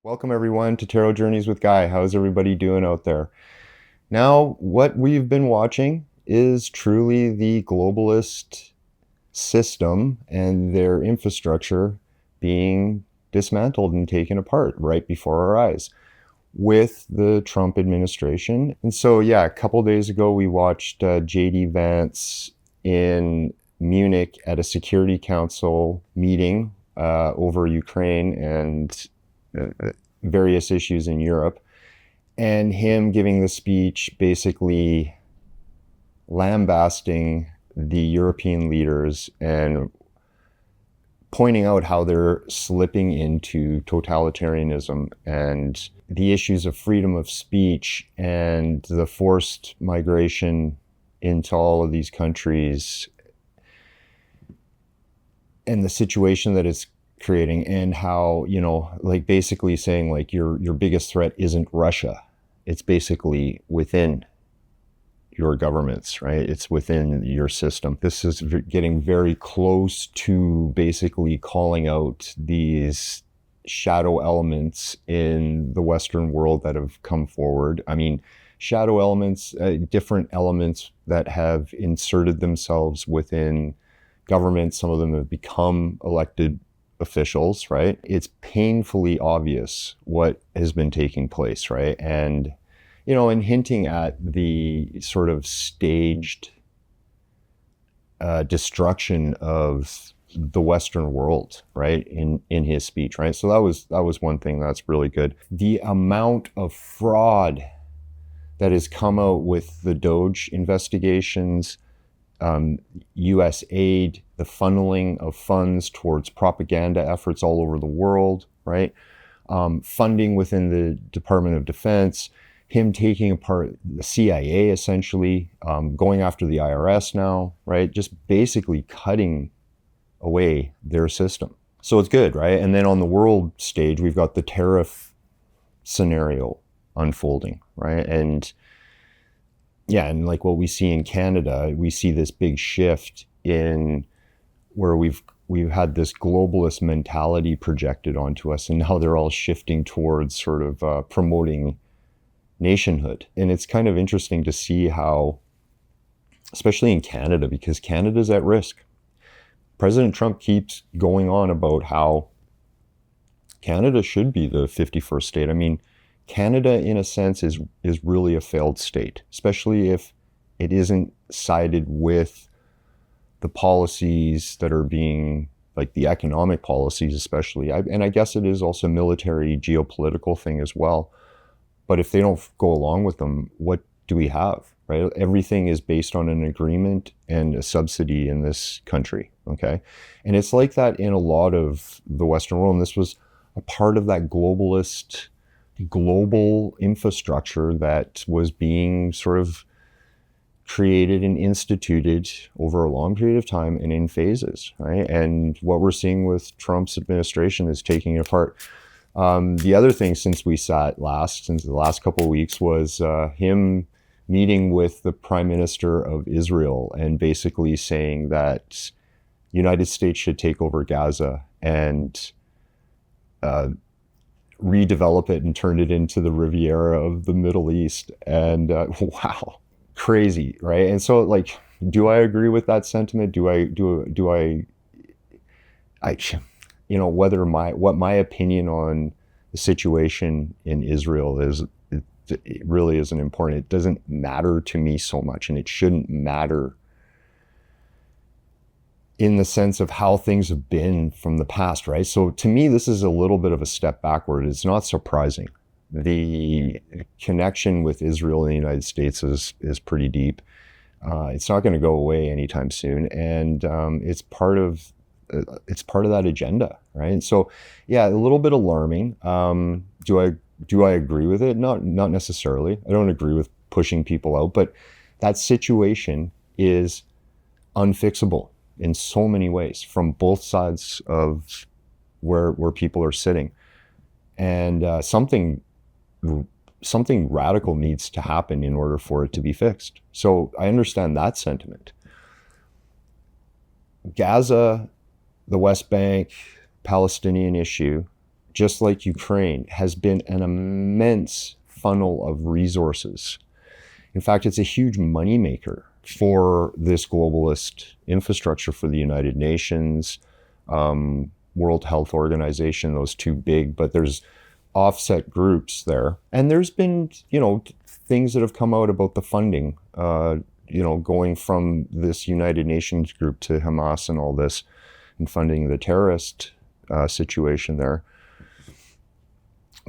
Welcome everyone to Tarot Journeys with Guy. How's everybody doing out there? Now, what we've been watching is truly the globalist system and their infrastructure being dismantled and taken apart right before our eyes with the Trump administration. And so, yeah, a couple days ago, we watched JD Vance in Munich at a Security Council meeting over Ukraine and various issues in Europe, and him giving the speech basically lambasting the European leaders and pointing out how they're slipping into totalitarianism and the issues of freedom of speech and the forced migration into all of these countries and the situation that it's creating, and how, like basically saying like your biggest threat isn't Russia. It's basically within your governments, right? It's within your system. This is getting very close to basically calling out these shadow elements in the Western world that have come forward. I mean, shadow elements, different elements that have inserted themselves within government. Some of them have become elected officials, right? It's painfully obvious what has been taking place, right? And, and hinting at the sort of staged destruction of the Western world, right? In his speech, right? So that was one thing that's really good. The amount of fraud that has come out with the Doge investigations, US aid, the funneling of funds towards propaganda efforts all over the world, right? Funding within the Department of Defense, him taking apart the CIA essentially, going after the IRS now, right? Just basically cutting away their system. So it's good, right? And then on the world stage, we've got the tariff scenario unfolding, right? And yeah, and like what we see in Canada, we see this big shift in where we've had this globalist mentality projected onto us, and now they're all shifting towards sort of promoting nationhood. And it's kind of interesting to see how, especially in Canada, because Canada's at risk. President Trump keeps going on about how Canada should be the 51st state. I mean, Canada, in a sense, is really a failed state, especially if it isn't sided with the policies that are being, like the economic policies especially. And I guess it is also a military geopolitical thing as well. But if they don't go along with them, what do we have, right? Everything is based on an agreement and a subsidy in this country, okay? And it's like that in a lot of the Western world. And this was a part of that globalist global infrastructure that was being sort of created and instituted over a long period of time and in phases, right? And what we're seeing with Trump's administration is taking it apart. The other thing since the last couple of weeks, was him meeting with the Prime Minister of Israel and basically saying that United States should take over Gaza and redevelop it and turn it into the Riviera of the Middle East. And wow, crazy, right? And so, like, do I agree with that sentiment? Do I whether what my opinion on the situation in Israel is, it really isn't important. It doesn't matter to me so much, and it shouldn't matter in the sense of how things have been from the past, right? So to me, this is a little bit of a step backward. It's not surprising. The connection with Israel and the United States is pretty deep. It's not going to go away anytime soon, and it's part of that agenda, right? So, yeah, a little bit alarming. Do I agree with it? Not necessarily. I don't agree with pushing people out, but that situation is unfixable in so many ways from both sides of where people are sitting, and something radical needs to happen in order for it to be fixed. So I understand that sentiment. Gaza, the West Bank, Palestinian issue, just like Ukraine, has been an immense funnel of resources. In fact, it's a huge moneymaker for this globalist infrastructure, for the United Nations, World Health Organization, those two big, but there's offset groups there. And there's been, things that have come out about the funding, going from this United Nations group to Hamas and all this, and funding the terrorist situation there.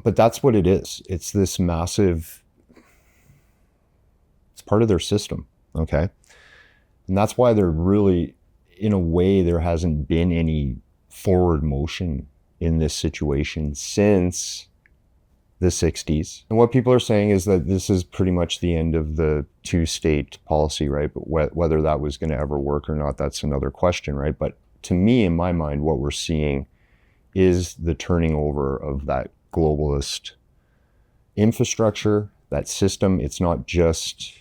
But that's what it is. It's this massive, it's part of their system, okay? And that's why they're really, in a way, there hasn't been any forward motion in this situation since the 60s. And what people are saying is that this is pretty much the end of the two-state policy, right? But whether that was going to ever work or not, that's another question, right? But to me, in my mind, what we're seeing is the turning over of that globalist infrastructure, that system. It's not just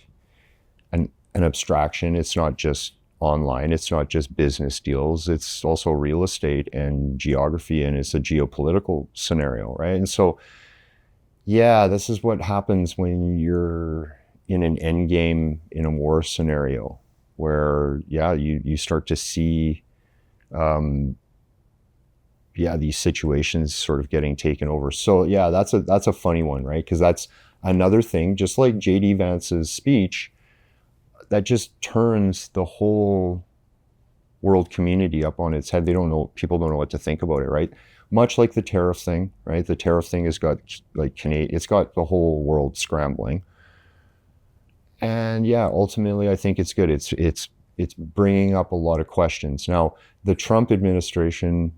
an abstraction. It's not just online. It's not just business deals. It's also real estate and geography, and it's a geopolitical scenario, right? And so, yeah, this is what happens when you're in an end game in a war scenario, where, you start to see, these situations sort of getting taken over. So that's a funny one, right? Because that's another thing, just like JD Vance's speech, that just turns the whole world community up on its head. People don't know what to think about it, right? Much like the tariff thing, right? The tariff thing has got it's got the whole world scrambling. And ultimately I think it's good. It's bringing up a lot of questions. Now, the Trump administration,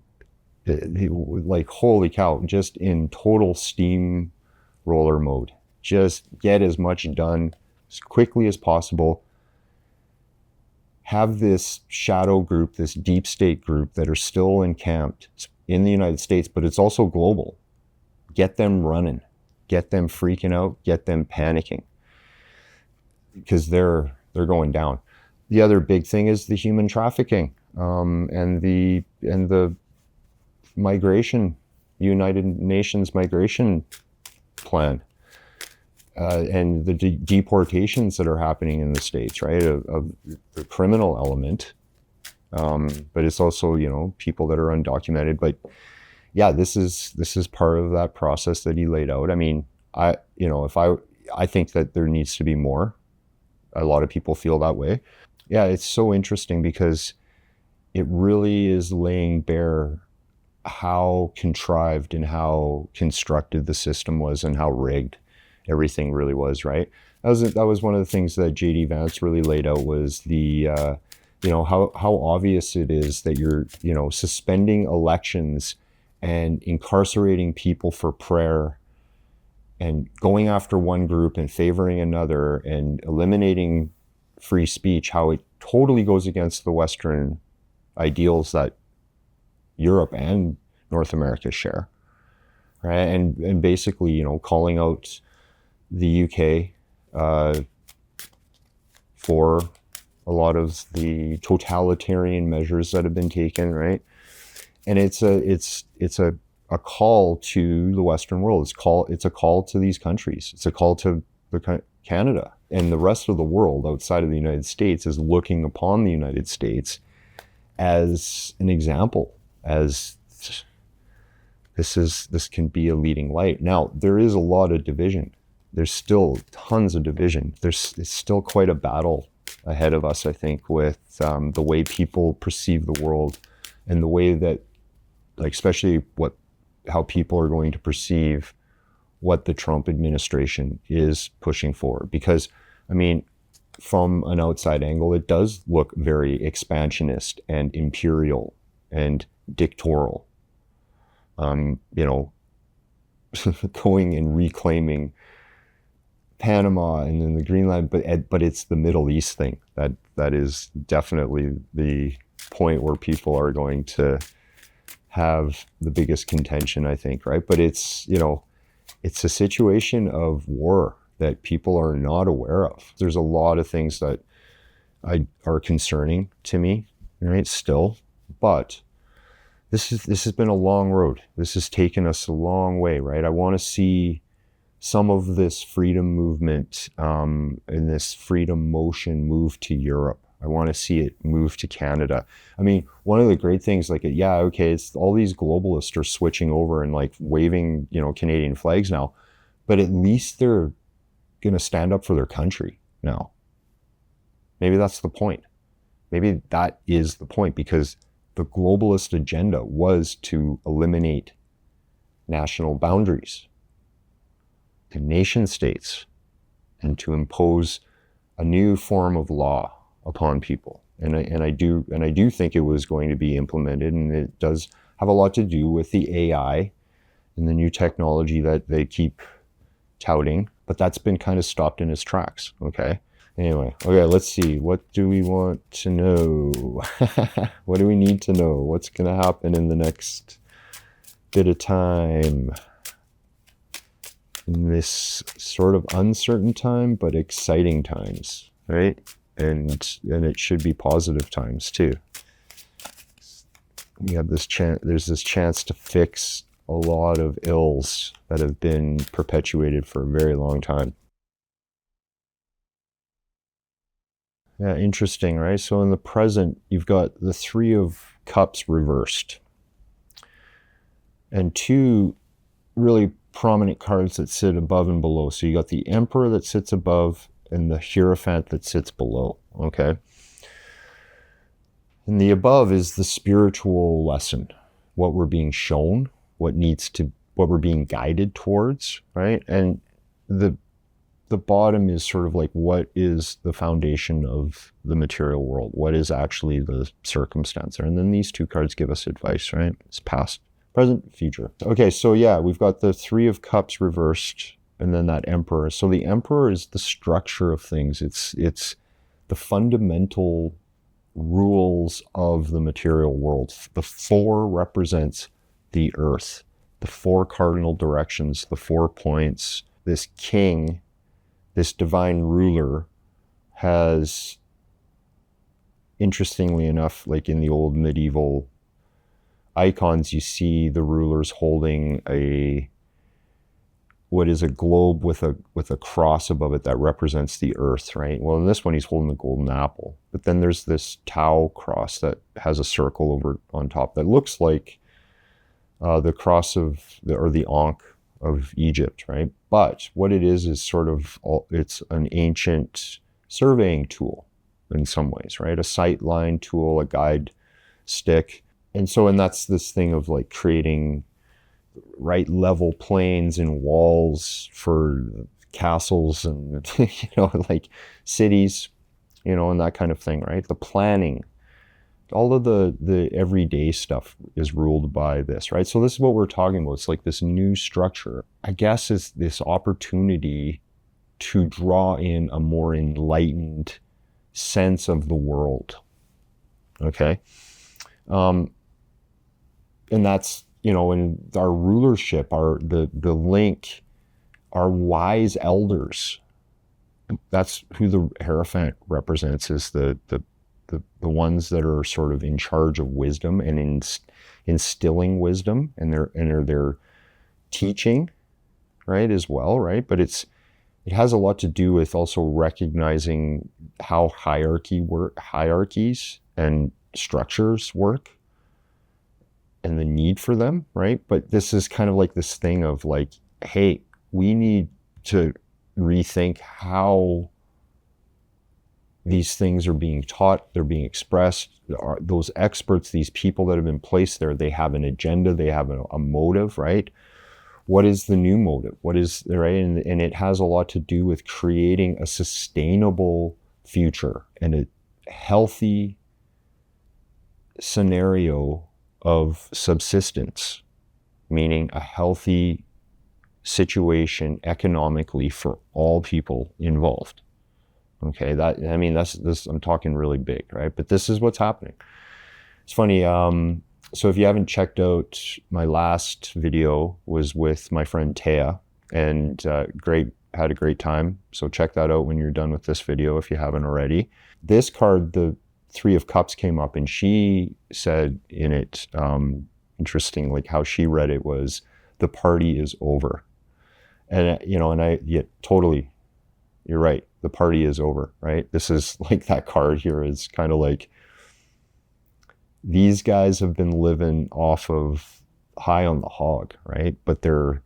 holy cow, just in total steamroller mode. Just get as much done as quickly as possible. Have this shadow group, this deep state group that are still encamped in the United States, but it's also global. Get them running, get them freaking out, get them panicking, because they're going down. The other big thing is the human trafficking, and the migration, United Nations migration plan, and the deportations that are happening in the States, right, of the criminal element. But it's also, people that are undocumented. But this is part of that process that he laid out. I mean, I think that there needs to be more. A lot of people feel that way. Yeah, it's so interesting because it really is laying bare how contrived and how constructed the system was and how rigged everything really was, right? That was one of the things that JD Vance really laid out, was the how obvious it is that you're suspending elections and incarcerating people for prayer and going after one group and favoring another and eliminating free speech, how it totally goes against the Western ideals that Europe and North America share, right? And basically, calling out the UK for a lot of the totalitarian measures that have been taken, right? And it's a call to the Western world. It's a call to these countries. It's a call to Canada, and the rest of the world outside of the United States is looking upon the United States as an example, as this can be a leading light. Now, there is a lot of division. There's still tons of division. It's still quite a battle ahead of us, I think, with the way people perceive the world, and the way that, especially how people are going to perceive what the Trump administration is pushing for. Because, I mean, from an outside angle, it does look very expansionist and imperial and dictatorial. Going and reclaiming Panama and then the Greenland, but it's the Middle East thing that is definitely the point where people are going to have the biggest contention, I think, right? But it's a situation of war that people are not aware of. There's a lot of things that are concerning to me, right, still, but this has been a long road. This has taken us a long way, right? I want to see some of this freedom movement and this freedom motion move to Europe. I want to see it move to Canada. I mean, one of the great things, like, yeah, okay, it's all these globalists are switching over and like waving, you know, Canadian flags now, but at least they're going to stand up for their country now. Maybe that's the point. Maybe that is the point, because the globalist agenda was to eliminate national boundaries, to nation states, and to impose a new form of law upon people. And I do think it was going to be implemented, and it does have a lot to do with the AI and the new technology that they keep touting, but that's been kind of stopped in its tracks. Okay. Anyway, okay, let's see. What do we want to know? What do we need to know? What's going to happen in the next bit of time? In this sort of uncertain time, but exciting times, right? And it should be positive times too. We have this chance. There's this chance to fix a lot of ills that have been perpetuated for a very long time. Yeah, interesting, right? So in the present, you've got the Three of Cups reversed, and two really prominent cards that sit above and below. So you got the Emperor that sits above and the Hierophant that sits below, okay? And the above is the spiritual lesson, what we're being shown, what we're being guided towards, right? And the bottom is sort of like, what is the foundation of the material world? What is actually the circumstance? And then these two cards give us advice, right? It's past, present, future. Okay, so yeah, we've got the Three of Cups reversed, and then that Emperor. So the Emperor is the structure of things. It's the fundamental rules of the material world. The four represents the earth, the four cardinal directions, the 4 points. This king, this divine ruler, has, interestingly enough, like in the old medieval icons, you see the rulers holding what is a globe with a cross above it that represents the earth, right? Well, in this one, he's holding the golden apple. But then there's this Tau cross that has a circle over on top that looks like the cross or the Ankh of Egypt, right? But what it is sort of, it's an ancient surveying tool in some ways, right? A sight line tool, a guide stick. And that's this thing of like creating right level planes and walls for castles and, you know, like cities, you know, and that kind of thing, right? The planning, all of the everyday stuff is ruled by this, right? So this is what we're talking about. It's like this new structure, I guess, is this opportunity to draw in a more enlightened sense of the world. Okay. And that's, you know, in our rulership, the link, our wise elders. That's who the Hierophant represents, is the ones that are sort of in charge of wisdom and instilling wisdom, and they're teaching, right, as well, right? But it has a lot to do with also recognizing how hierarchies and structures work, and the need for them, right? But this is kind of like this thing of like, hey, we need to rethink how these things are being taught, they're being expressed. Those experts, these people that have been placed there, they have an agenda, they have a motive, right? What is the new motive? What is, right? And it has a lot to do with creating a sustainable future and a healthy scenario of subsistence, meaning a healthy situation economically for all people involved. Okay, that's I'm talking really big, right? But this is what's happening. It's funny. So if you haven't checked out, my last video was with my friend Taya, and had a great time. So check that out when you're done with this video if you haven't already. This card, the Three of Cups, came up, and she said in it, interesting. Like how she read it was, the party is over. And, totally, you're right. The party is over, right? This is like that card here is kind of like, these guys have been living off of high on the hog, right? But the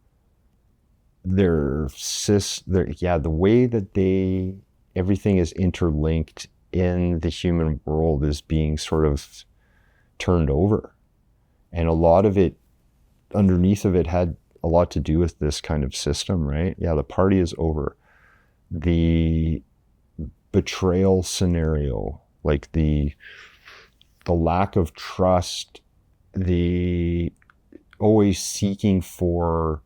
way that everything is interlinked in the human world is being sort of turned over. And a lot of it, underneath of it, had a lot to do with this kind of system, right? Yeah, the party is over. The betrayal scenario, like the lack of trust, the always seeking for,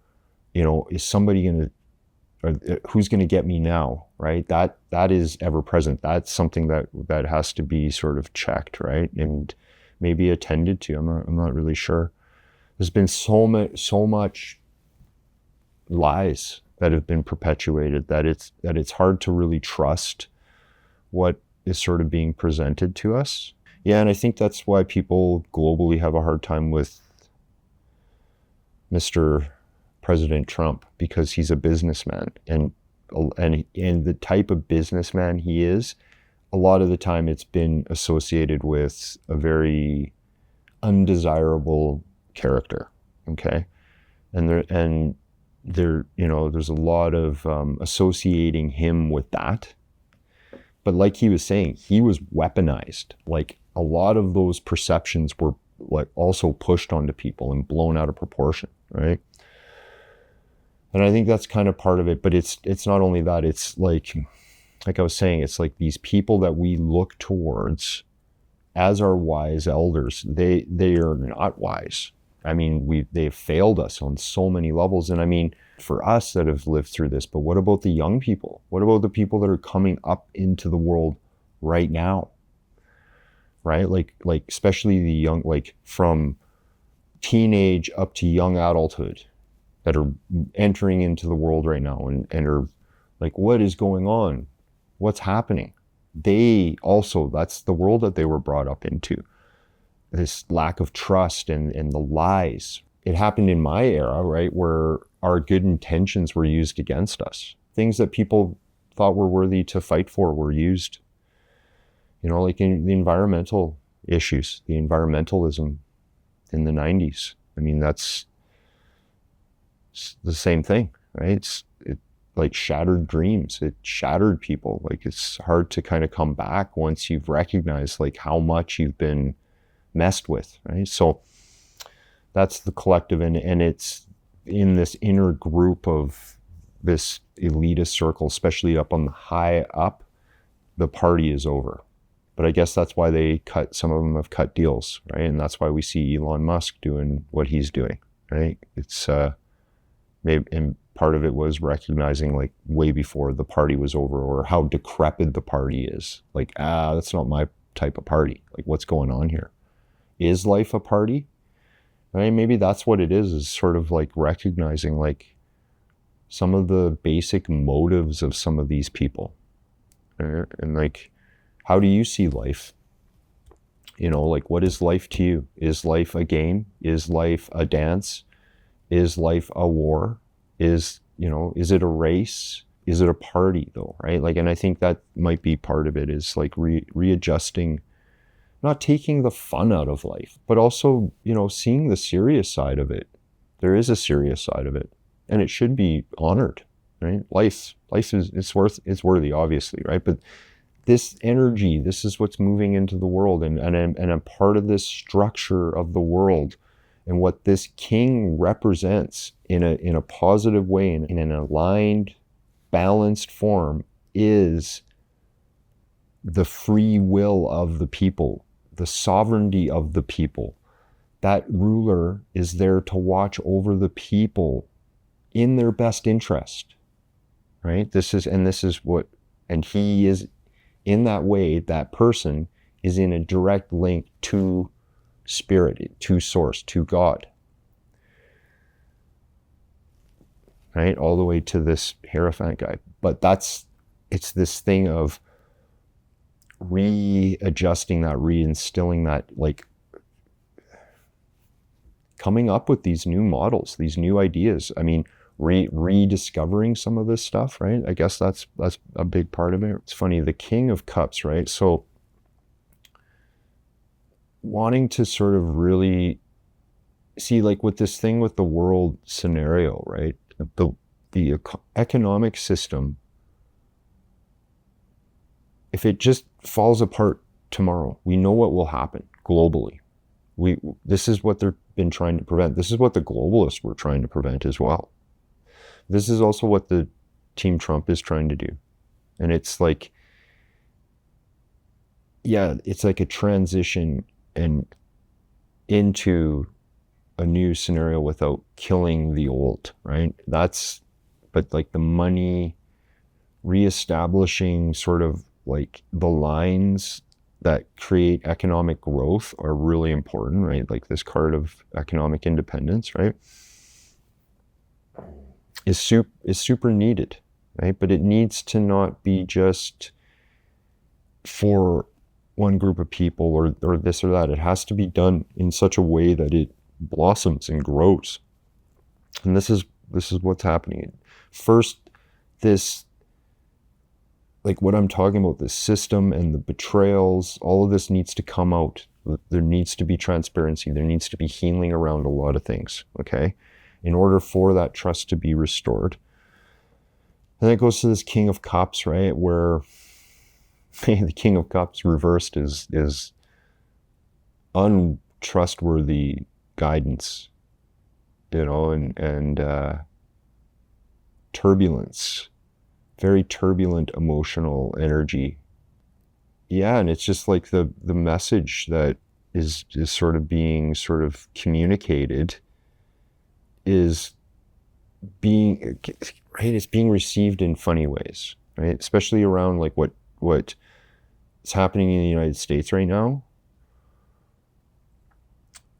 is somebody going to, or who's going to get me now, right? That is ever present. That's something that has to be sort of checked, right? And maybe attended to. I'm not really sure. There's been so much lies that have been perpetuated that it's hard to really trust what is sort of being presented to us. Yeah, and I think that's why people globally have a hard time with Mr. President Trump, because he's a businessman, and the type of businessman he is, a lot of the time it's been associated with a very undesirable character. Okay, and there's a lot of associating him with that. But like he was saying, he was weaponized. Like a lot of those perceptions were like also pushed onto people and blown out of proportion, right? And I think that's kind of part of it. But it's not only that. It's like I was saying, it's like these people that we look towards as our wise elders, they are not wise. I mean, they've failed us on so many levels. And I mean, for us that have lived through this, but what about the young people? What about the people that are coming up into the world right now? Right? Like especially the young, like from teenage up to young adulthood that are entering into the world right now and are like, what is going on? What's happening? That's the world that they were brought up into. This lack of trust and the lies. It happened in my era, right, where our good intentions were used against us. Things that people thought were worthy to fight for were used. Like in the environmental issues, the environmentalism in the 90s. I mean, it's the same thing, right? It like shattered dreams. It shattered people. Like it's hard to kind of come back once you've recognized like how much you've been messed with, right? So that's the collective, and it's in this inner group of this elitist circle, especially up on the high up, the party is over. But I guess that's why some of them have cut deals, right? And that's why we see Elon Musk doing what he's doing, right? It's maybe, and part of it was recognizing like way before the party was over, or how decrepit the party is. Like, that's not my type of party. Like, what's going on here? Is life a party? Right? Maybe that's what it is sort of like recognizing like some of the basic motives of some of these people. And like, how do you see life? Like, what is life to you? Is life a game? Is life a dance? Is life a war? Is it a race? Is it a party though, right? Like, and I think that might be part of it, is like readjusting, not taking the fun out of life, but also, seeing the serious side of it. There is a serious side of it, and it should be honored, right? Life is, it's worthy, obviously, right? But this energy, this is what's moving into the world, and a part of this structure of the world, and what this king represents in a positive way, in an aligned, balanced form, is the free will of the people, the sovereignty of the people. That ruler is there to watch over the people in their best interest, right? And he is, in that way, that person is in a direct link to spirit, to source, to God, right? All the way to this Hierophant guy. But it's this thing of readjusting that, reinstilling that, like coming up with these new models, these new ideas. I mean, rediscovering some of this stuff, right? I guess that's a big part of it. It's funny, the King of Cups, right? So wanting to sort of really see, like with this thing with the world scenario, right? The economic system, if it just falls apart tomorrow, we know what will happen globally. This is what they've been trying to prevent. This is what the globalists were trying to prevent as well. This is also what the Team Trump is trying to do. And it's like, yeah, it's like a transition and into a new scenario without killing the old, right? But like the money, reestablishing sort of like the lines that create economic growth are really important, right? Like this card of economic independence, right? Is super needed, right? But it needs to not be just for one group of people or this or that. It has to be done in such a way that it blossoms and grows. And this is what's happening. First, this, like what I'm talking about, the system and the betrayals, all of this needs to come out. There needs to be transparency. There needs to be healing around a lot of things, okay? In order for that trust to be restored. And it goes to this King of Cups, right? Where the King of Cups reversed is untrustworthy guidance, and turbulence, very turbulent emotional energy. Yeah, and it's just like the message that is sort of being sort of communicated is being, right, it's being received in funny ways, right? Especially around like what is happening in the United States right now.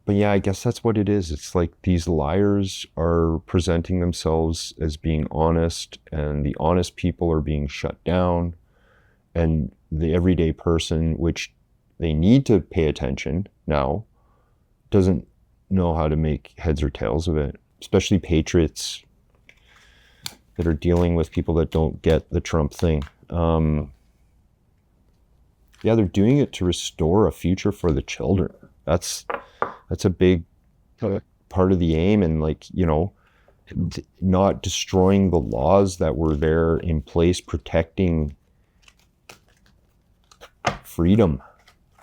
But yeah, I guess that's what it is. It's like these liars are presenting themselves as being honest, and the honest people are being shut down, and the everyday person, which they need to pay attention now, doesn't know how to make heads or tails of it. Especially patriots that are dealing with people that don't get the Trump thing. Yeah, they're doing it to restore a future for the children. That's a big part of the aim, and like, not destroying the laws that were there in place protecting freedom.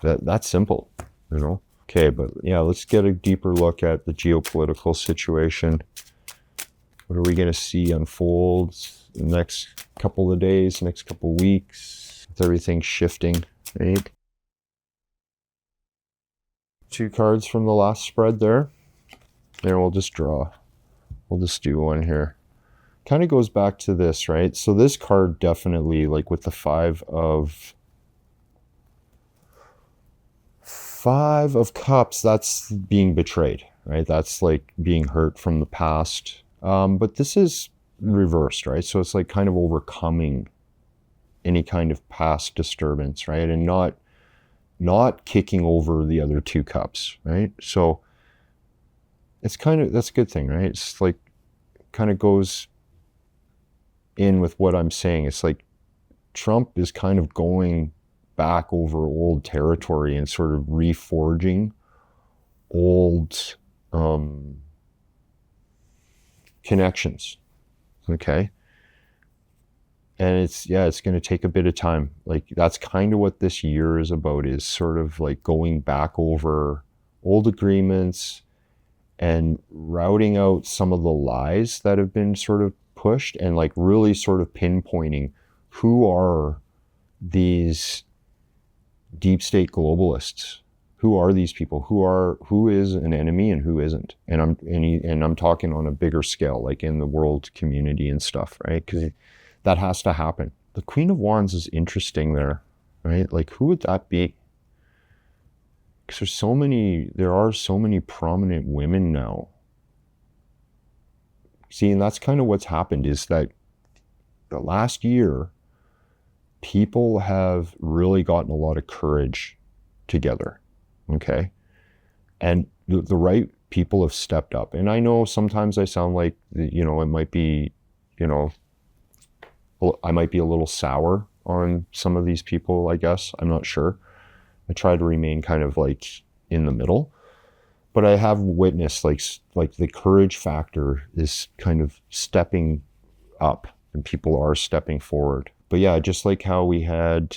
That's simple, Okay, but yeah, let's get a deeper look at the geopolitical situation. What are we going to see unfold in the next couple of days, next couple of weeks, with everything shifting, right? 2 cards from the last spread there. There, we'll just draw. We'll just do one here. Kind of goes back to this, right? So this card definitely, like with the Five of Cups, that's being betrayed, right? That's like being hurt from the past. But this is reversed, right? So it's like kind of overcoming any kind of past disturbance, right? And not kicking over the other 2 cups, right? So it's that's a good thing, right? It's like kind of goes in with what I'm saying. It's like Trump is kind of going back over old territory and sort of reforging old connections, okay? And it's going to take a bit of time. Like that's kind of what this year is about, is sort of like going back over old agreements and routing out some of the lies that have been sort of pushed, and like really sort of pinpointing who are these deep state globalists. Who are these people? Who is an enemy and who isn't? And I'm talking on a bigger scale, like in the world community and stuff, right? Because that has to happen. The Queen of Wands is interesting there, right? Like who would that be? Because there are so many prominent women now. See, and that's kind of what's happened, is that the last year, people have really gotten a lot of courage together, okay? And the right people have stepped up. And I know sometimes I sound like, you know, it might be, you know, I might be a little sour on some of these people, I guess. I'm not sure. I try to remain kind of like in the middle. But I have witnessed like the courage factor is kind of stepping up and people are stepping forward. But yeah, just like how we had,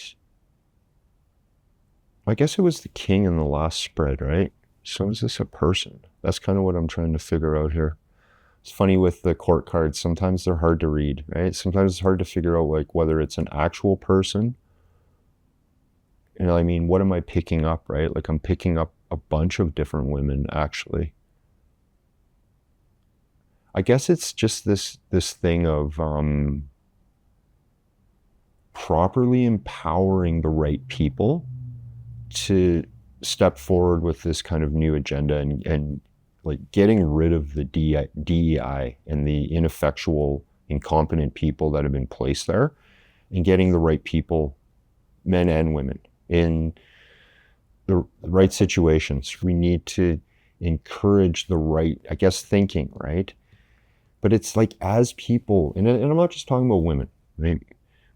I guess it was the king in the last spread, right? So is this a person? That's kind of what I'm trying to figure out here. It's funny with the court cards, sometimes they're hard to read, right? Sometimes it's hard to figure out like whether it's an actual person. And I mean, what am I picking up, right? Like I'm picking up a bunch of different women, actually. I guess it's just this thing of properly empowering the right people to step forward with this kind of new agenda and like getting rid of the DEI and the ineffectual, incompetent people that have been placed there and getting the right people, men and women, in the right situations. We need to encourage the right, I guess, thinking, right? But it's like as people, and I'm not just talking about women, right?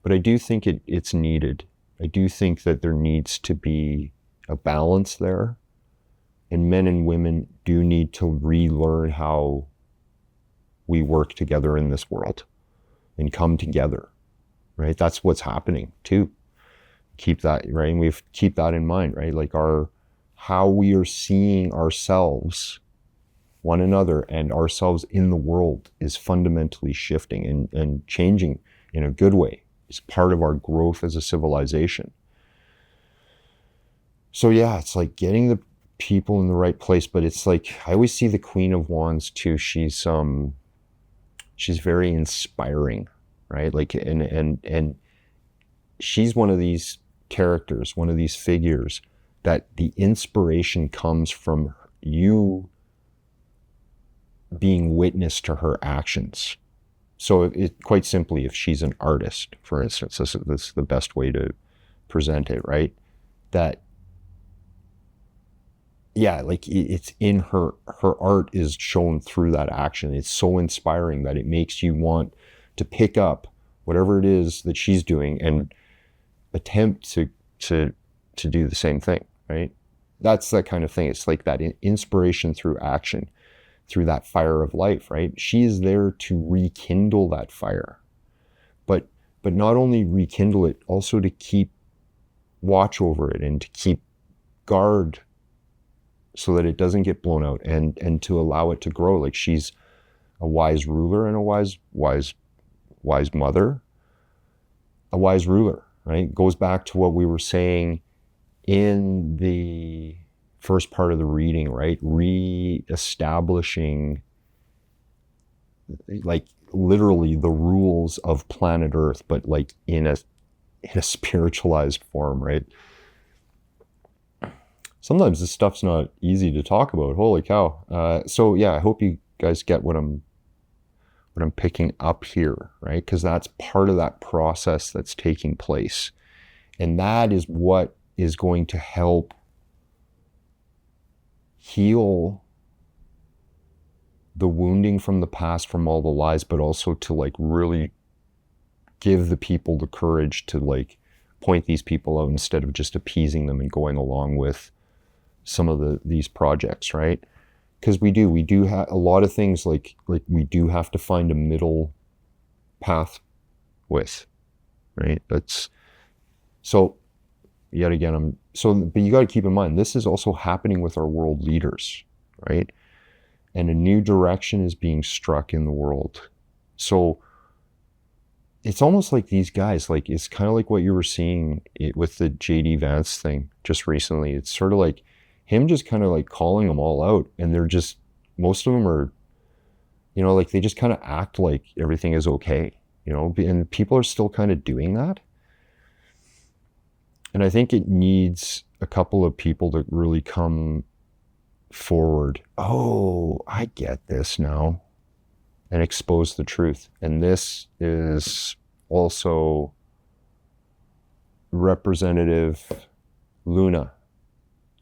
But I do think it's needed. I do think that there needs to be a balance there. And men and women do need to relearn how we work together in this world and come together, right? That's what's happening too. Keep that, right? And we have to keep that in mind, right? Like how we are seeing ourselves, one another, and ourselves in the world is fundamentally shifting and changing in a good way. It's part of our growth as a civilization. So yeah, it's like getting the people in the right place, but it's like, I always see the Queen of Wands too. She's very inspiring, right? Like, and she's one of these characters, one of these figures that the inspiration comes from you being witness to her actions. So quite simply, if she's an artist, for instance, this is the best way to present it, right? That, yeah, like it's in her art is shown through that action. It's so inspiring that it makes you want to pick up whatever it is that she's doing and attempt to do the same thing, right? That's that kind of thing. It's like that inspiration through action, through that fire of life, right? She is there to rekindle that fire, but not only rekindle it, also to keep watch over it and to keep guard so that it doesn't get blown out and to allow it to grow. Like she's a wise ruler and a wise mother, a wise ruler, right? Goes back to what we were saying in the first part of the reading, right? Re-establishing like literally the rules of planet Earth, but like in a spiritualized form, right? Sometimes this stuff's not easy to talk about. Holy cow. So yeah, I hope you guys get what I'm picking up here, right? Because that's part of that process that's taking place. And that is what is going to help heal the wounding from the past, from all the lies, but also to like really give the people the courage to like point these people out instead of just appeasing them and going along with some of these projects, right? Because we do have a lot of things like we do have to find a middle path with, right? That's so yet again, but you got to keep in mind, this is also happening with our world leaders, right? And a new direction is being struck in the world. So it's almost like these guys, like it's kind of like what you were seeing with the JD Vance thing just recently. It's sort of like him just kind of like calling them all out, and they're just, most of them are, you know, like they just kind of act like everything is okay, you know, and people are still kind of doing that. And I think it needs a couple of people to really come forward. Oh, I get this now. And expose the truth. And this is also Representative Luna.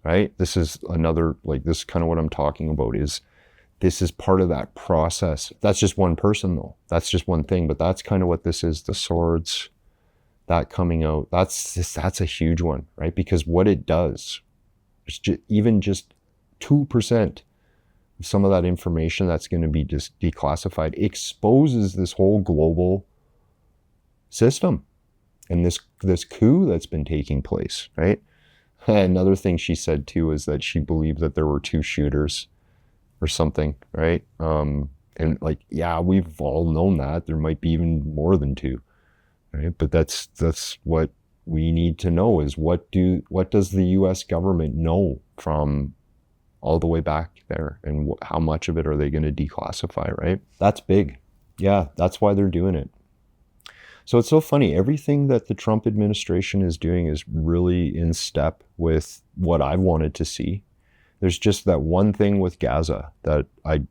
right? This is another, like, this is kind of what I'm talking about, is this is part of that process. That's just one person though. That's just one thing, but that's kind of what this is, the swords, that coming out. That's a huge one, right? Because what it does is even just 2% of some of that information that's going to be just declassified exposes this whole global system and this coup that's been taking place, right? Another thing she said too is that she believed that there were 2 shooters or something, right? And like, yeah, we've all known that there might be even more than 2, right? But that's what we need to know, is what does the U.S. government know from all the way back there, and how much of it are they going to declassify, right? That's big. Yeah, that's why they're doing it. So it's so funny. Everything that the Trump administration is doing is really in step with what I wanted to see. There's just that one thing with Gaza that I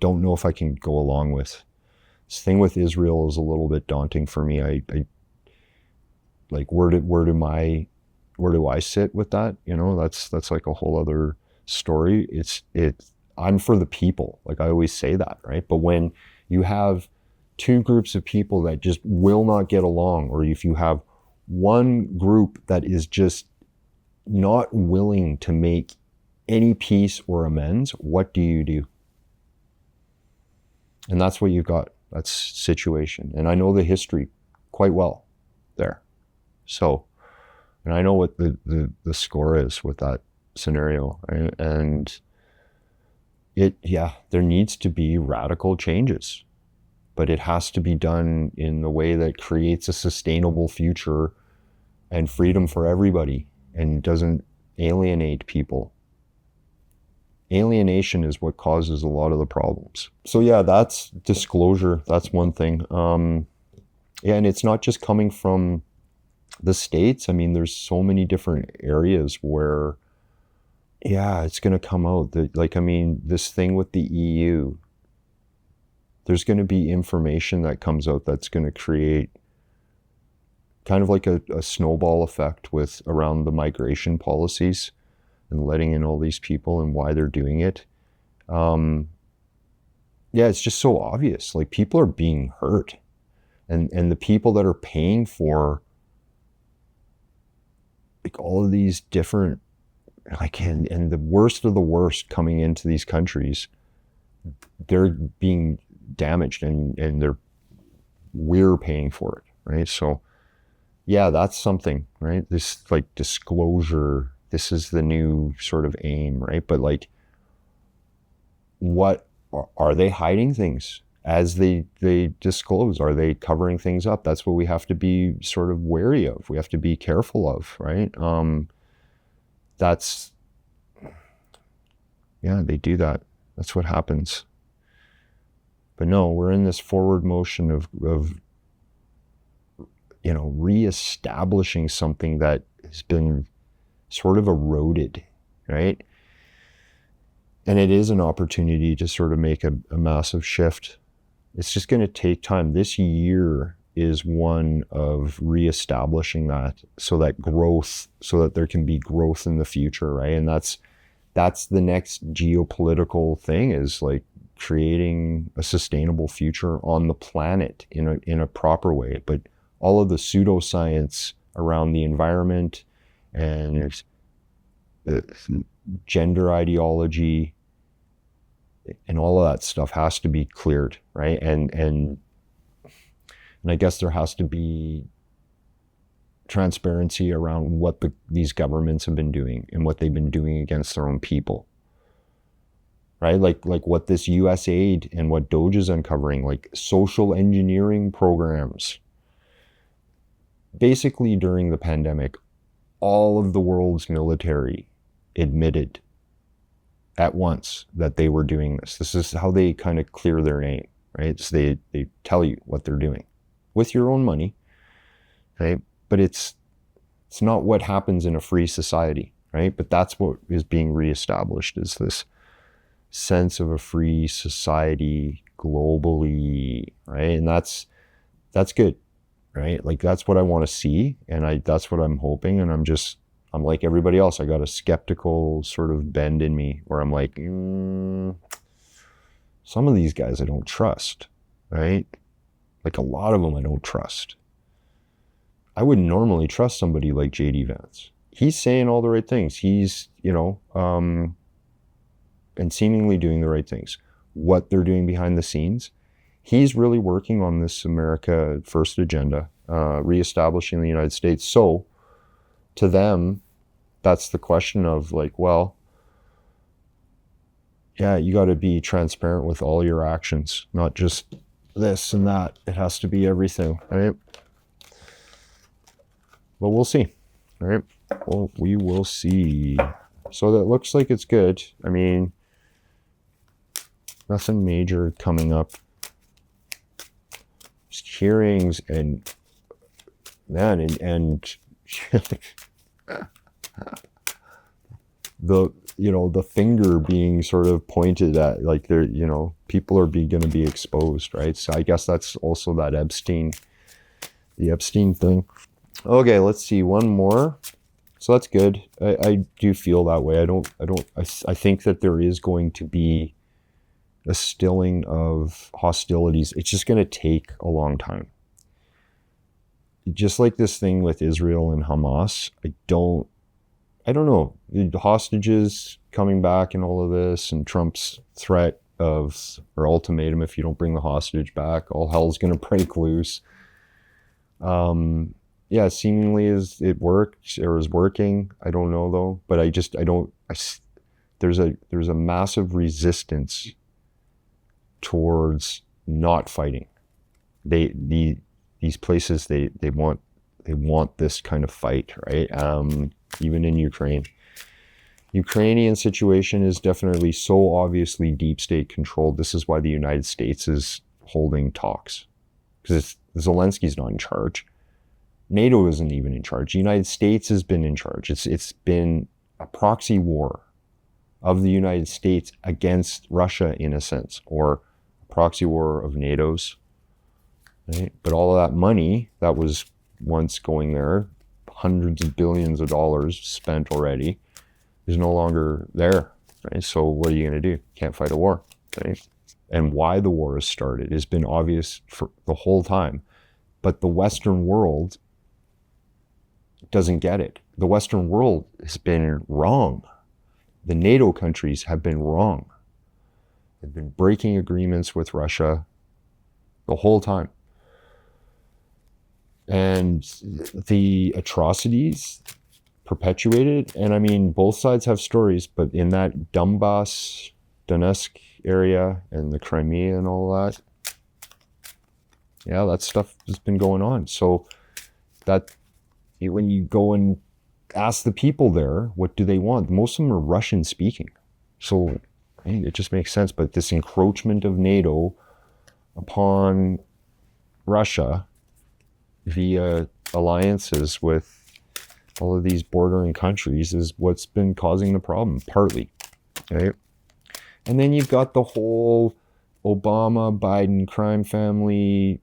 don't know if I can go along with. This thing with Israel is a little bit daunting for me. I like, where do I sit with that? You know, that's like a whole other story. I'm for the people. Like, I always say that, right? But when you have 2 groups of people that just will not get along, or if you have one group that is just not willing to make any peace or amends, what do you do? And that's what you've got. That's situation. And I know the history quite well there. So, and I know what the score is with that scenario. And there needs to be radical changes, but it has to be done in the way that creates a sustainable future and freedom for everybody and doesn't alienate people. Alienation is what causes a lot of the problems. So yeah, that's disclosure. That's one thing. Yeah, and it's not just coming from the States. I mean, there's so many different areas where, yeah, it's going to come out. Like, I mean, this thing with the EU, there's going to be information that comes out that's going to create kind of like a snowball effect with around the migration policies and letting in all these people and why they're doing it. Yeah, it's just so obvious. Like, people are being hurt, and the people that are paying for like all of these different, like, and the worst of the worst coming into these countries, they're being damaged, and we're paying for it, right? So yeah, that's something, right? This, like, disclosure, this is the new sort of aim, right? But like, what are they hiding things as they disclose? Are they covering things up? That's what we have to be sort of wary of. We have to be careful of, right? Yeah, they do that. That's what happens. But no, we're in this forward motion of reestablishing something that has been sort of eroded, right? And it is an opportunity to sort of make a massive shift. It's just going to take time. This year is one of reestablishing that, so that there can be growth in the future, right? And that's the next geopolitical thing, is like creating a sustainable future on the planet in a proper way. But all of the pseudoscience around the environment and gender ideology and all of that stuff has to be cleared, right? And I guess there has to be transparency around what these governments have been doing and what they've been doing against their own people, right? Like what this US aid and what Doge is uncovering, like social engineering programs. Basically, during the pandemic, all of the world's military admitted at once that they were doing this. This is how they kind of clear their name, right? So they tell you what they're doing with your own money, right? But it's not what happens in a free society, right? But that's what is being reestablished, is this sense of a free society globally, right? And that's good, right? Like, that's what I want to see, and that's what I'm hoping, and I'm like everybody else. I got a skeptical sort of bend in me where I'm like, some of these guys I don't trust, right? Like a lot of them I don't trust. I wouldn't normally trust somebody like JD Vance. He's saying all the right things. He's, and seemingly doing the right things. What they're doing behind the scenes, he's really working on this America First agenda, reestablishing the United States. So to them, that's the question of like, well, yeah, you got to be transparent with all your actions, not just this and that. It has to be everything, right? But we'll see, right? Well, we will see. So that looks like it's good. I mean, nothing major coming up. Just hearings and man, and the finger being sort of pointed at, like they're, people are going to be exposed, right? So I guess that's also that the Epstein thing. Okay, let's see, one more. So that's good. I do feel that way. I think that there is going to be a stilling of hostilities. It's just going to take a long time. Just like this thing with Israel and Hamas, I don't know. The hostages coming back and all of this, and Trump's threat or ultimatum, if you don't bring the hostage back, all hell's going to break loose. Yeah, seemingly it worked or is working. I don't know though, but there's a massive resistance towards not fighting. These places, they want this kind of fight, right? Even in Ukrainian situation is definitely so obviously deep state controlled. This is why the United States is holding talks, because Zelensky's not in charge. NATO isn't even in charge. The United States has been in charge. It's been a proxy war of the United States against Russia, in a sense, or a proxy war of NATO's, right? But all of that money that was once going there, hundreds of billions of dollars spent already, is no longer there, right? So what are you going to do? Can't fight a war, right? And why the war has started has been obvious for the whole time. But the Western world doesn't get it. The Western world has been wrong. The NATO countries have been wrong. They've been breaking agreements with Russia the whole time. And the atrocities perpetuated, and I mean, both sides have stories, but in that Donetsk area and the Crimea and all that, yeah, that stuff has been going on. So that when you go and ask the people there, what do they want? Most of them are Russian speaking. So it just makes sense. But this encroachment of NATO upon Russia via alliances with all of these bordering countries is what's been causing the problem, partly, right? And then you've got the whole Obama, Biden crime family,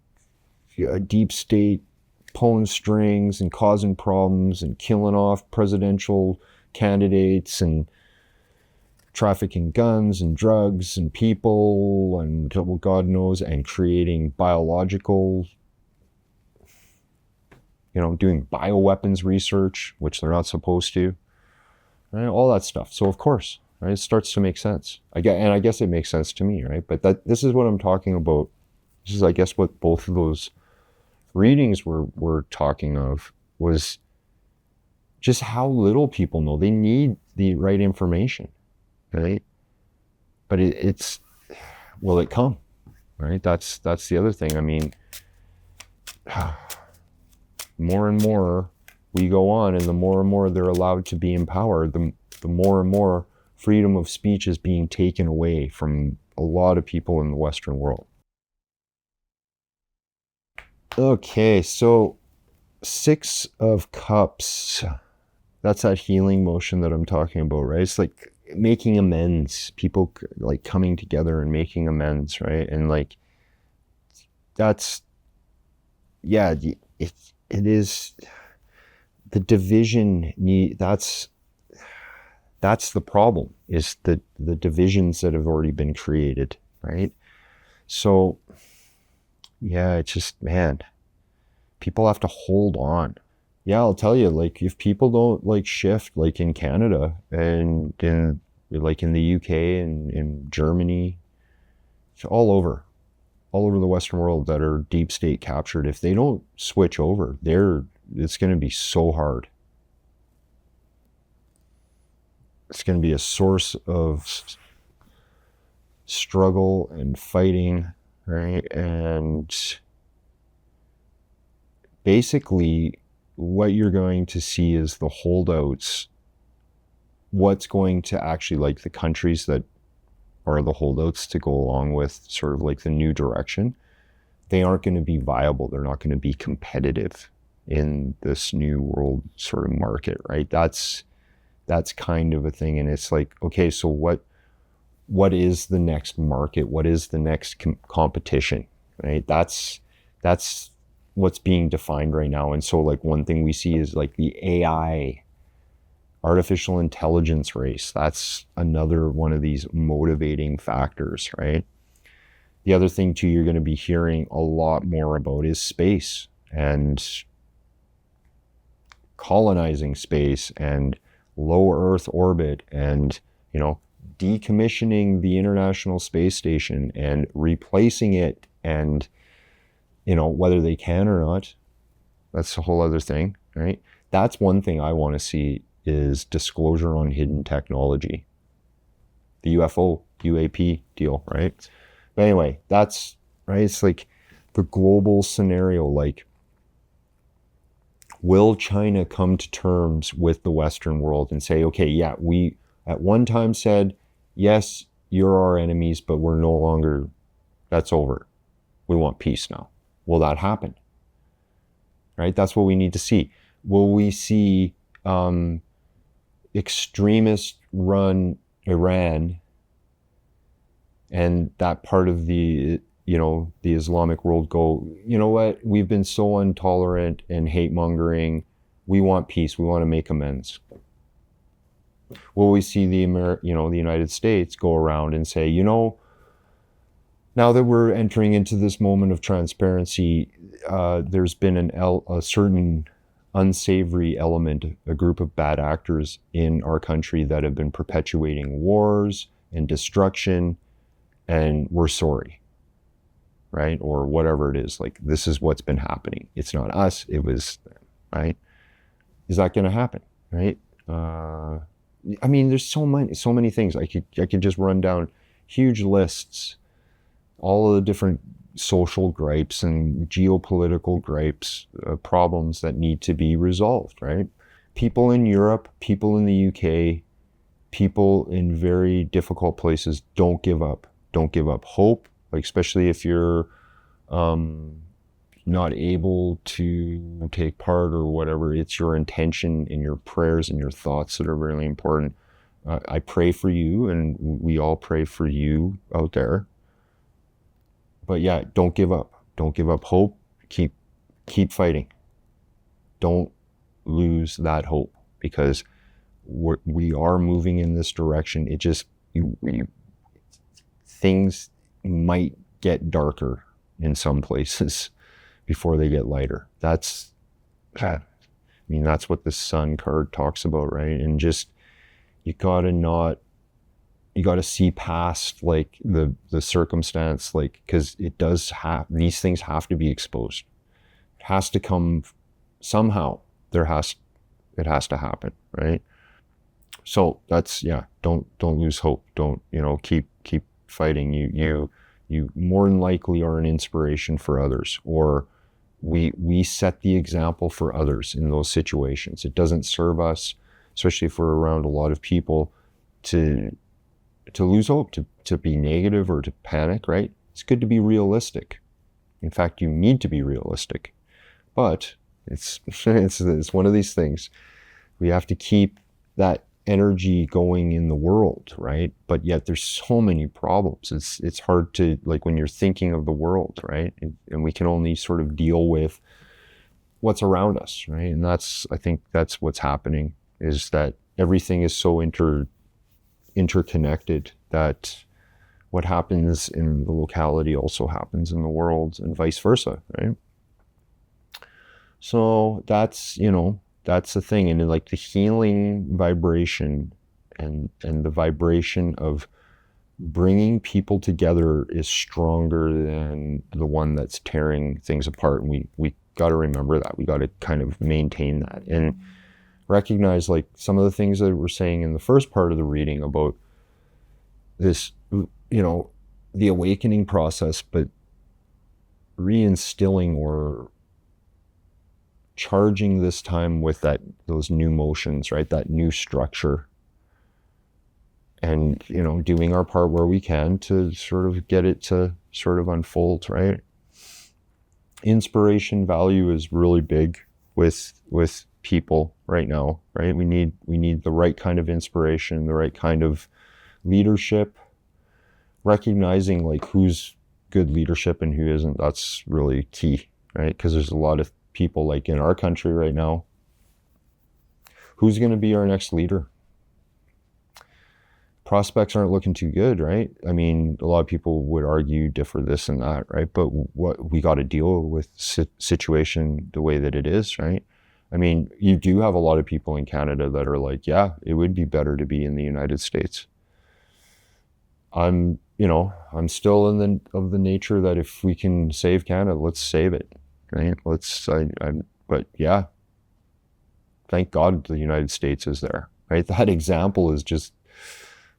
deep state pulling strings and causing problems and killing off presidential candidates and trafficking guns and drugs and people and well, God knows, and creating biological, doing bioweapons research, which they're not supposed to, right? All that stuff. So of course, right, it starts to make sense. I guess it makes sense to me, right? But this is what I'm talking about. This is, I guess, what both of those readings were talking of, was just how little people know. They need the right information, right? But will it come, right? That's the other thing. I mean, more and more we go on, and the more and more they're allowed to be empowered, the more and more freedom of speech is being taken away from a lot of people in the Western world. Okay, so 6 of Cups, that's that healing motion that I'm talking about, right? It's like making amends, people like coming together and making amends, right? And like, that's, yeah, it is, the division that's the problem, is the divisions that have already been created, right? So yeah, it's just, man, people have to hold on. Yeah, I'll tell you, like, if people don't like shift, like in Canada and in like in the UK and in Germany, it's all over the Western world that are deep state captured. If they don't switch over, it's going to be so hard. It's going to be a source of struggle and fighting, right? And basically, what you're going to see is the holdouts. What's going to actually, like, the countries that are the holdouts to go along with sort of like the new direction, they aren't going to be viable. They're not going to be competitive in this new world sort of market, right? That's kind of a thing. And it's like, okay, so what is the next market? What is the next competition, right? That's what's being defined right now. And so, like, one thing we see is like the AI, artificial intelligence race. That's another one of these motivating factors, right? The other thing too, you're going to be hearing a lot more about is space and colonizing space and low Earth orbit, and, you know, decommissioning the International Space Station and replacing it, and, you know, whether they can or not, that's a whole other thing, right? That's one thing I want to see, is disclosure on hidden technology. The UAP deal, right? But anyway, that's, right, it's like the global scenario, like, will China come to terms with the Western world and say, okay, yeah, we at one time said, yes, you're our enemies, but we're no longer, that's over. We want peace now. Will that happen? Right? That's what we need to see. Will we see extremist run Iran and that part of the, you know, the Islamic world go, you know what, we've been so intolerant and hate mongering, we want peace, we want to make amends? Will we see the United States go around and say, you know, now that we're entering into this moment of transparency, there's been a certain unsavory element, a group of bad actors in our country that have been perpetuating wars and destruction, and we're sorry, right? Or whatever it is, like, this is what's been happening. It's not us, it was them, right? Is that going to happen, right? I mean, there's so many things. I could just run down huge lists, all of the different social gripes and geopolitical gripes, problems that need to be resolved, right? People in Europe, people in the UK, people in very difficult places, don't give up. Don't give up hope, like, especially if you're not able to take part or whatever. It's your intention and your prayers and your thoughts that are really important. I pray for you, and we all pray for you out there. But yeah, don't give up. Don't give up hope. Keep fighting. Don't lose that hope, because we are moving in this direction. It just, things might get darker in some places before they get lighter. That's what the Sun card talks about, right? And just, you gotta see past, like, the circumstance, like, because these things have to be exposed. It has to come somehow. It has to happen, right? So that's, yeah, don't lose hope. Don't, keep fighting. You more than likely are an inspiration for others, or we set the example for others in those situations. It doesn't serve us, especially if we're around a lot of people, to lose hope, to be negative or to panic, right? It's good to be realistic. In fact, you need to be realistic. But it's one of these things. We have to keep that energy going in the world, right? But yet there's so many problems. It's hard to, like, when you're thinking of the world, right? And we can only sort of deal with what's around us, right? And I think that's what's happening, is that everything is so interconnected that what happens in the locality also happens in the world, and vice versa, right? So that's, that's the thing. And like the healing vibration and the vibration of bringing people together is stronger than the one that's tearing things apart. And we got to remember that. We got to kind of maintain that and recognize, like, some of the things that we're saying in the first part of the reading about this, the awakening process, but reinstilling or charging this time with those new motions, right? That new structure. And, doing our part where we can to sort of get it to sort of unfold, right? Inspiration value is really big with people right now, right? We need the right kind of inspiration, the right kind of leadership, recognizing like who's good leadership and who isn't. That's really key, right? Because there's a lot of people like in our country right now. Who's going to be our next leader? Prospects aren't looking too good, right? I mean, a lot of people would argue, differ this and that, right? But what we got to deal with situation the way that it is, right? I mean, you do have a lot of people in Canada that are like, yeah, it would be better to be in the United States. I'm still of the nature that if we can save Canada, let's save it, right? But yeah, thank God the United States is there, right? That example is just,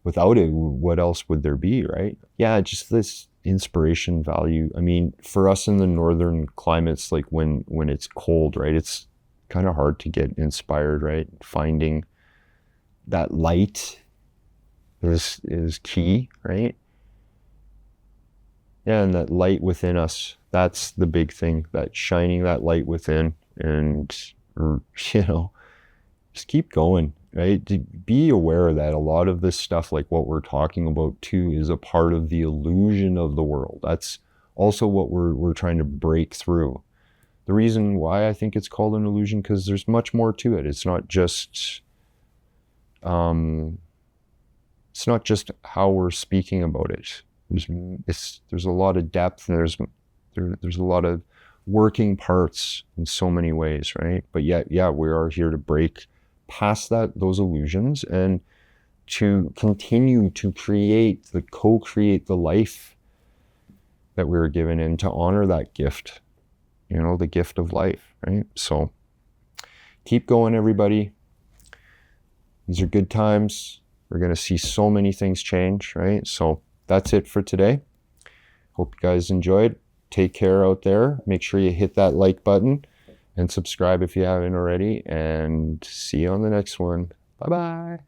without it, what else would there be, right? Yeah, just this inspiration value. I mean, for us in the northern climates, like when it's cold, right, it's kind of hard to get inspired, right? Finding that light is key, right? Yeah, and that light within us, that's the big thing, that shining that light within, and, just keep going. Right? To be aware that a lot of this stuff, like what we're talking about too, is a part of the illusion of the world. That's also what we're trying to break through. The reason why I think it's called an illusion, because there's much more to it. It's not just how we're speaking about it. There's a lot of depth, and there's a lot of working parts in so many ways, right? But yet, yeah, we are here to break past those illusions and to continue to co-create the life that we were given, and to honor that gift, the gift of life, right? So keep going, everybody. These are good times. We're going to see so many things change, right? So that's it for today. Hope you guys enjoyed. Take care out there. Make sure you hit that like button and subscribe if you haven't already, and see you on the next one. Bye-bye.